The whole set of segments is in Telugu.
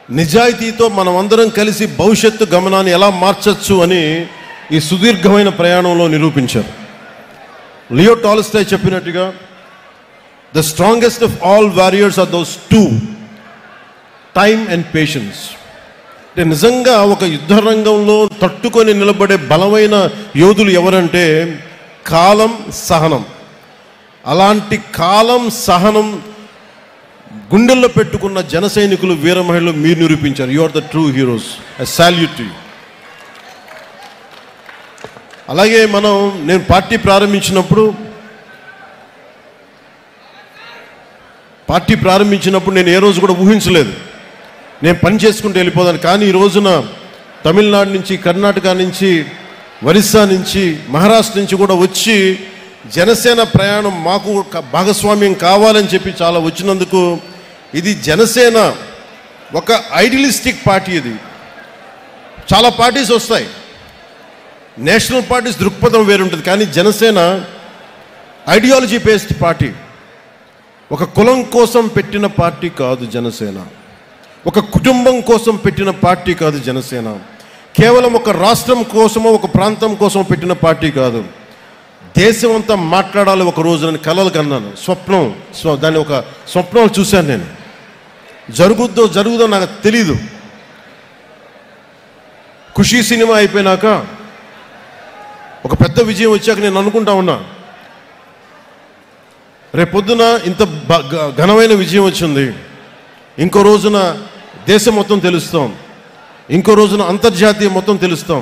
నిజాయితీతో మనమందరం కలిసి భవిష్యత్తు గమనాన్ని ఎలా మార్చచ్చు అని ఈ సుదీర్ఘమైన ప్రయాణంలో నిరూపించారు. లియో టాల్స్టాయ్ చెప్పినట్టుగా the strongest of all warriors are those two, time and patience. అంటే నిజంగా ఒక యుద్ధ రంగంలో తట్టుకొని నిలబడే బలమైన యోధులు ఎవరంటే కాలం, సహనం. అలాంటి కాలం, సహనం గుండెల్లో పెట్టుకున్న జన సైనికులు, వీర మహిళలు మీరు నిరూపించారు. You are the true heroes. I salute to you. అలాగే నేను పార్టీ ప్రారంభించినప్పుడు నేను ఏ రోజు కూడా ఊహించలేదు నేను పని చేసుకుంటూ వెళ్ళిపోదాను. కానీ ఈ రోజున తమిళనాడు నుంచి, కర్ణాటక నుంచి, ఒరిస్సా నుంచి, మహారాష్ట్ర నుంచి కూడా వచ్చి జనసేన ప్రయాణం మాకు భాగస్వామ్యం కావాలని చెప్పి చాలా వచ్చినందుకు, ఇది జనసేన ఒక ఐడియలిస్టిక్ పార్టీ. ఇది చాలా పార్టీస్ వస్తాయి, నేషనల్ పార్టీస్ దృక్పథం వేరుంటుంది. కానీ జనసేన ఐడియాలజీ బేస్డ్ పార్టీ. ఒక కులం కోసం పెట్టిన పార్టీ కాదు జనసేన. ఒక కుటుంబం కోసం పెట్టిన పార్టీ కాదు జనసేన. కేవలం ఒక రాష్ట్రం కోసమో ఒక ప్రాంతం కోసం పెట్టిన పార్టీ కాదు. దేశం అంతా మాట్లాడాలి ఒక రోజు అని కలలు కన్నాను. దాన్ని ఒక స్వప్నం చూశాను నేను. జరుగుదో నాకు తెలీదు. ఖుషీ సినిమా అయిపోయినాక ఒక పెద్ద విజయం వచ్చాక నేను అనుకుంటా ఉన్నా, రేపొద్దున ఇంత ఘనమైన విజయం వచ్చింది, ఇంకో రోజున దేశం మొత్తం తెలుస్తాం, ఇంకో రోజున అంతర్జాతీయ మొత్తం తెలుస్తాం.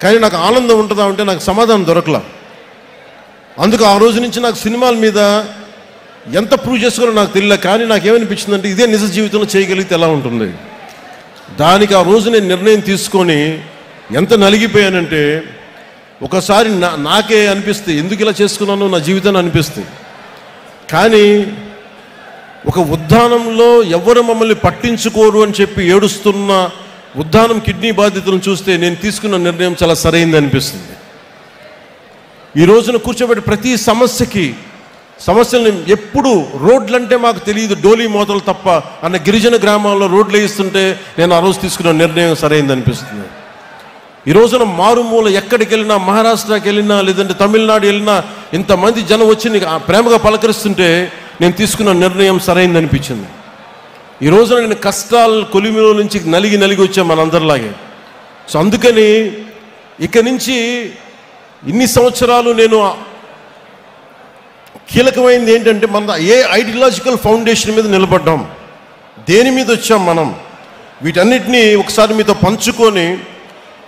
కానీ నాకు ఆనందం ఉంటుందా అంటే నాకు సమాధానం దొరకలా. అందుకు ఆ రోజు నుంచి నాకు సినిమాల మీద ఎంత ప్రూవ్ చేసుకోవాలో నాకు తెలియలే. కానీ నాకేమనిపించిందంటే ఇదే నిజ జీవితంలో చేయగలిగితే ఎలా ఉంటుంది. దానికి ఆ రోజు నేను నిర్ణయం తీసుకొని ఎంత నలిగిపోయానంటే ఒకసారి నాకే అనిపిస్తే ఎందుకు ఇలా చేసుకున్నాను నా జీవితాన్ని అనిపిస్తుంది. కానీ ఒక ఉద్దానంలో ఎవరు మమ్మల్ని పట్టించుకోరు అని చెప్పి ఏడుస్తున్న ఉద్దానం కిడ్నీ బాధితులను చూస్తే నేను తీసుకున్న నిర్ణయం చాలా సరైంది అనిపిస్తుంది. ఈ రోజున కూర్చోబెట్టి ప్రతి సమస్యల్ని ఎప్పుడు రోడ్లంటే మాకు తెలియదు, డోలీ మోతలు తప్ప అన్న గిరిజన గ్రామాల్లో రోడ్లు వేయిస్తుంటే నేను ఆ రోజు తీసుకున్న నిర్ణయం సరైంది అనిపిస్తుంది. ఈ రోజున మారుమూల ఎక్కడికి వెళ్ళినా, మహారాష్ట్రకి వెళ్ళినా, లేదంటే తమిళనాడు వెళ్ళినా ఇంతమంది జనం వచ్చి నీకు ప్రేమగా పలకరిస్తుంటే నేను తీసుకున్న నిర్ణయం సరైంది అనిపించింది. ఈ రోజున నేను కష్టాలు కొలిమిలో నుంచి నలిగి వచ్చాను మనందరిలాగే. సో అందుకని ఇక నుంచి ఇన్ని సంవత్సరాలు నేను కీలకమైనది ఏంటంటే మన ఏ ఐడియాలజికల్ ఫౌండేషన్ మీద నిలబడ్డాం, దేని మీద వచ్చాం మనం, వీటన్నిటినీ ఒకసారి మీతో పంచుకొని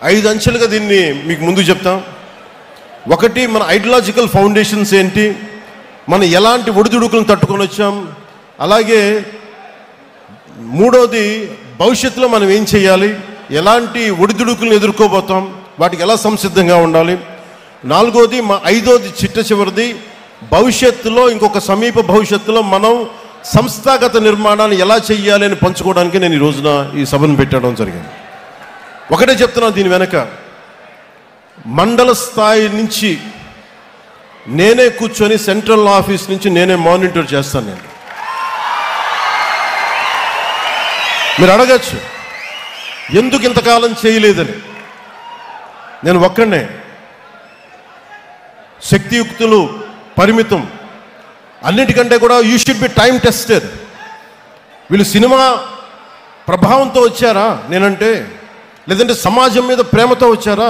5 అంచెలుగా దీన్ని మీకు ముందు చెప్తాం. ఒకటి, మన ఐడియాలజికల్ ఫౌండేషన్స్ ఏంటి, మనం ఎలాంటి ఒడిదుడుకులను తట్టుకొని వచ్చాం. అలాగే మూడోది, భవిష్యత్తులో మనం ఏం చేయాలి, ఎలాంటి ఒడిదుడుకులను ఎదుర్కోబోతాం, వాటికి ఎలా సంసిద్ధంగా ఉండాలి. నాలుగోది, ఐదోది చివరిది, భవిష్యత్తులో ఇంకొక సమీప భవిష్యత్తులో మనం సంస్థాగత నిర్మాణాన్ని ఎలా చెయ్యాలి అని పంచుకోవడానికి నేను ఈ రోజున ఈ సభను పెట్టడం జరిగింది. ఒకటే చెప్తున్నాను, దీని వెనక మండల స్థాయి నుంచి నేనే కూర్చొని సెంట్రల్ ఆఫీస్ నుంచి నేనే మానిటర్ చేస్తాను. నేను మీరు అడగచ్చు ఎందుకు ఇంతకాలం చేయలేదని. నేను ఒక్కడే, శక్తియుక్తులు పరిమితం. అన్నిటికంటే కూడా you should be time tested. వీళ్ళు సినిమా ప్రభావంతో వచ్చారా నేనంటే, లేదంటే సమాజం మీద ప్రేమతో వచ్చారా,